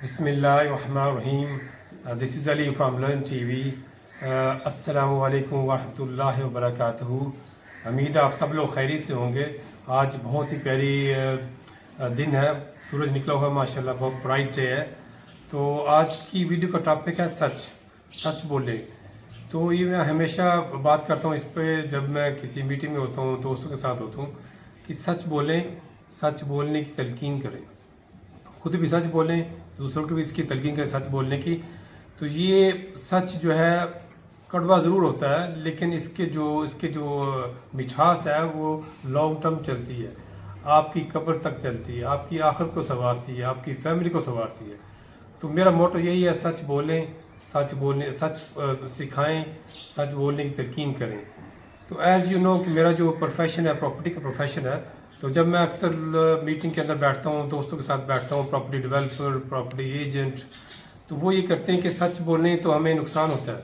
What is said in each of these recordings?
Bismillahirrahmanirrahim. This is Ali from Learn TV. Assalamu alaikum warahmatullahi wabarakatuh. امید ہے آپ سب لوگ خیریت سے ہوں گے. آج بہت ہی پیاری دن ہے, سورج نکلا ہوا ماشاءاللہ, بہت برائٹ ڈے ہے. تو آج کی ویڈیو کا ٹاپک ہے سچ بولے. تو یہ میں ہمیشہ بات کرتا ہوں اس پہ جب میں کسی میٹنگ میں ہوتا ہوں, دوستوں کے ساتھ ہوتا ہوں, کہ سچ بولیں, سچ بولنے کی تلقین کریں, خود بھی سچ بولیں, دوسروں کو بھی اس کی تلقین کریں سچ بولنے کی. تو یہ سچ جو ہے کڑوا ضرور ہوتا ہے, لیکن اس کے جو مٹھاس ہے وہ لانگ ٹرم چلتی ہے, آپ کی قبر تک چلتی ہے, آپ کی آخرت کو سنوارتی ہے, آپ کی فیملی کو سنوارتی ہے. تو میرا موٹو یہی ہے, سچ بولیں, سچ سکھائیں, سچ بولنے کی تلقین کریں. تو ایز یو نو کہ میرا جو پروفیشن ہے پراپرٹی کا پروفیشن ہے, تو جب میں اکثر میٹنگ کے اندر بیٹھتا ہوں, دوستوں کے ساتھ بیٹھتا ہوں, پراپرٹی ڈیولپر, پراپرٹی ایجنٹ, تو وہ یہ کرتے ہیں کہ سچ بولیں تو ہمیں نقصان ہوتا ہے,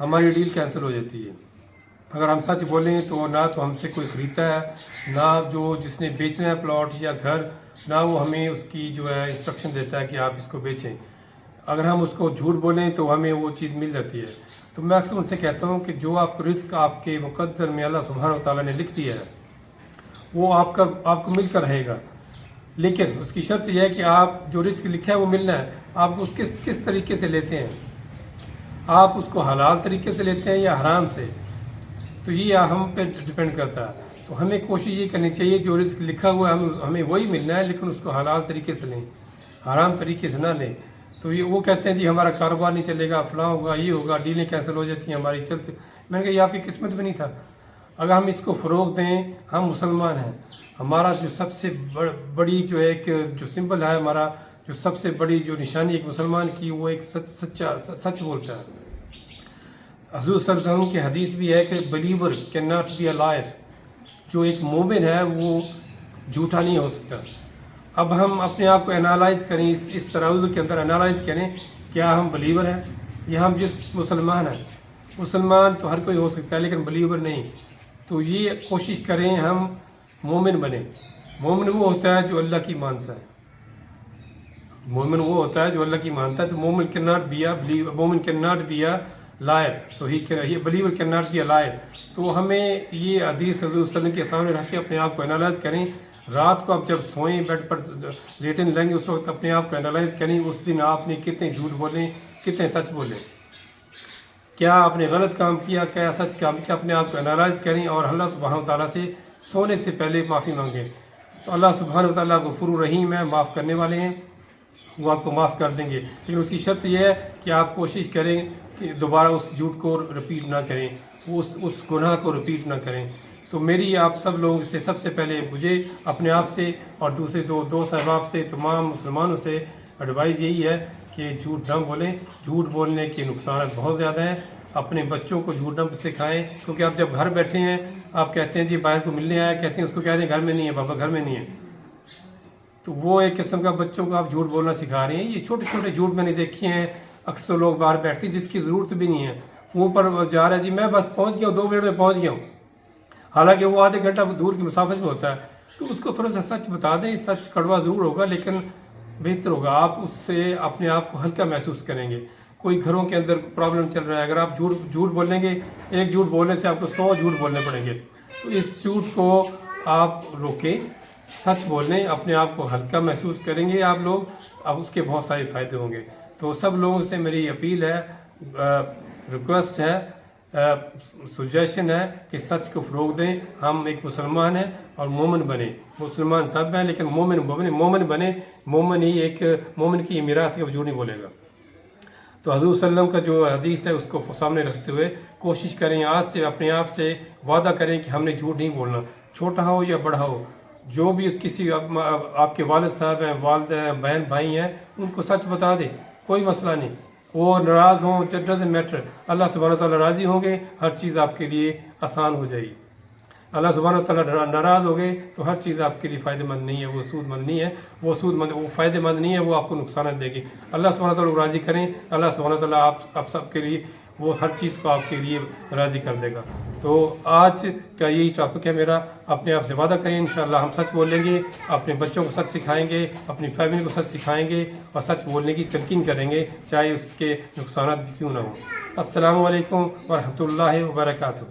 ہماری ڈیل کینسل ہو جاتی ہے. اگر ہم سچ بولیں تو نہ تو ہم سے کوئی خریدتا ہے, نہ جس نے بیچنا ہے پلاٹ یا گھر, نہ وہ ہمیں اس کی جو ہے انسٹرکشن دیتا ہے کہ آپ اس کو بیچیں. اگر ہم اس کو جھوٹ بولیں تو ہمیں وہ چیز مل جاتی ہے. تو میں اکثر ان سے کہتا ہوں کہ جو آپ رزق آپ کے مقدر میں اللہ سبحانہ و تعالیٰ نے لکھ دیا ہے وہ آپ کو مل کر رہے گا, لیکن اس کی شرط یہ ہے کہ آپ جو رزق لکھا ہے وہ ملنا ہے, آپ اس کس طریقے سے لیتے ہیں, آپ اس کو حلال طریقے سے لیتے ہیں یا حرام سے, تو یہ ہم پہ ڈپینڈ کرتا ہے. تو ہمیں کوشش یہ کرنی چاہیے جو رزق لکھا ہوا ہے ہمیں وہی ملنا ہے, لیکن اس کو حلال طریقے سے لیں, حرام طریقے سے نہ لیں. تو یہ وہ کہتے ہیں جی ہمارا کاروبار نہیں چلے گا, فلاں ہوگا, یہ ہوگا, ڈیلیں کینسل ہو جاتی ہیں ہماری چلتی. میں نے کہا یہ آپ کی قسمت میں نہیں تھا. اگر ہم اس کو فروغ دیں, ہم مسلمان ہیں, ہمارا جو سب سے بڑی جو ایک جو سمبل ہے, ہمارا جو سب سے بڑی جو نشانی ایک مسلمان کی, وہ ایک سچ بولتا ہے. حضور صلی اللہ علیہ وسلم کی حدیث بھی ہے کہ believer can not be a liar, جو ایک مومن ہے وہ جھوٹا نہیں ہو سکتا. اب ہم اپنے آپ کو انالائز کریں, اس ترازو کے اندر انالائز کریں, کیا ہم بلیور ہیں یا ہم جس مسلمان ہیں. مسلمان تو ہر کوئی ہو سکتا ہے لیکن بلیور نہیں. تو یہ کوشش کریں ہم مومن بنیں. مومن وہ ہوتا ہے جو اللہ کی مانتا ہے, مومن وہ ہوتا ہے جو اللہ کی مانتا ہے. تو مومن can not be a believer, مومن can not be a liar, so ہی believer can not be a liar. تو ہمیں یہ حدیث حضور صلی اللہ علیہ وسلم کے سامنے رکھ کے اپنے آپ کو انالائز کریں. رات کو آپ جب سوئیں, بیڈ پر لیٹیں لیں گے, اس وقت اپنے آپ کو انالائز کریں, اس دن آپ نے کتنے جھوٹ بولیں, کتنے سچ بولیں, کیا آپ نے غلط کام کیا, کیا سچ کام کیا. اپنے آپ کو انالائز کریں اور اللہ سبحانہ و تعالیٰ سے سونے سے پہلے معافی مانگیں. تو اللہ سبحانہ و تعالیٰ غفور الرحیم ہے, معاف کرنے والے ہیں, وہ آپ کو معاف کر دیں گے. لیکن اس کی شرط یہ ہے کہ آپ کوشش کریں کہ دوبارہ اس جھوٹ کو رپیٹ نہ کریں, اس گناہ کو رپیٹ نہ کریں. تو میری آپ سب لوگوں سے سب سے پہلے مجھے اپنے آپ سے اور دوسرے دوست احباب سے, تمام مسلمانوں سے ایڈوائز یہی ہے کہ جھوٹ نہ بولیں. جھوٹ بولنے کے نقصانات بہت زیادہ ہیں. اپنے بچوں کو جھوٹ نہ سکھائیں, کیونکہ آپ جب گھر بیٹھے ہیں آپ کہتے ہیں جی باہر کو ملنے آیا, کہتے ہیں اس کو کہتے ہیں گھر میں نہیں ہے, پاپا گھر میں نہیں ہے. تو وہ ایک قسم کا بچوں کو آپ جھوٹ بولنا سکھا رہے ہیں. یہ چھوٹے چھوٹے جھوٹ میں نے دیکھے ہیں, اکثر لوگ باہر بیٹھتے ہیں جس کی ضرورت بھی نہیں ہے, فون پر جا رہا ہے جی میں بس پہنچ گیا ہوں, 2 منٹ میں پہنچ گیا ہوں, حالانکہ وہ آدھے گھنٹہ دور کی مسافت میں ہوتا ہے. تو اس کو تھوڑا سا سچ بتا دیں. سچ کڑوا ضرور ہوگا لیکن بہتر ہوگا, آپ اس سے اپنے آپ کو ہلکا محسوس کریں گے. کوئی گھروں کے اندر پرابلم چل رہا ہے, اگر آپ جھوٹ بولیں گے, ایک جھوٹ بولنے سے آپ کو 100 جھوٹ بولنے پڑیں گے. تو اس جھوٹ کو آپ روکیں, سچ بولیں, اپنے آپ کو ہلکا محسوس کریں گے آپ لوگ, اب اس کے بہت سارے فائدے ہوں گے. تو سب لوگوں سے میری اپیل ہے, ریکویسٹ ہے, سجیشن ہے کہ سچ کو فروغ دیں. ہم ایک مسلمان ہیں اور مومن بنیں. مسلمان سب ہیں لیکن مومن بنیں. مومن ہی ایک مومن کی میراث کے وجود نہیں بولے گا. تو حضور صلی اللہ علیہ وسلم کا جو حدیث ہے اس کو سامنے رکھتے ہوئے کوشش کریں, آج سے اپنے آپ سے وعدہ کریں کہ ہم نے جھوٹ نہیں بولنا, چھوٹا ہو یا بڑا ہو. جو بھی کسی آپ کے والد صاحب ہیں, والدہ ہیں, بہن بھائی ہیں, ان کو سچ بتا دیں, کوئی مسئلہ نہیں. وہ ناراض ہوں, اٹ ڈزنٹ میٹر, اللہ سبحانہ تعالیٰ راضی ہوں گے, ہر چیز آپ کے لیے آسان ہو جائے گی. اللہ سبحانہ تعالیٰ ناراض ہو گئے تو ہر چیز آپ کے لیے فائدہ مند نہیں ہے, وہ سود مند نہیں ہے, وہ فائدہ مند نہیں ہے, وہ آپ کو نقصانات دے گی. اللہ سبحانہ تعالیٰ کو راضی کریں, اللہ سبحانہ تعالیٰ آپ سب کے لیے وہ ہر چیز کو آپ کے لیے راضی کر دے گا. تو آج کا یہی ٹاپک ہے میرا. اپنے آپ سے وعدہ کریں انشاءاللہ ہم سچ بولیں گے, اپنے بچوں کو سچ سکھائیں گے, اپنی فیملی کو سچ سکھائیں گے اور سچ بولنے کی تلقین کریں گے, چاہے اس کے نقصانات بھی کیوں نہ ہوں. السلام علیکم ورحمۃ اللہ وبرکاتہ.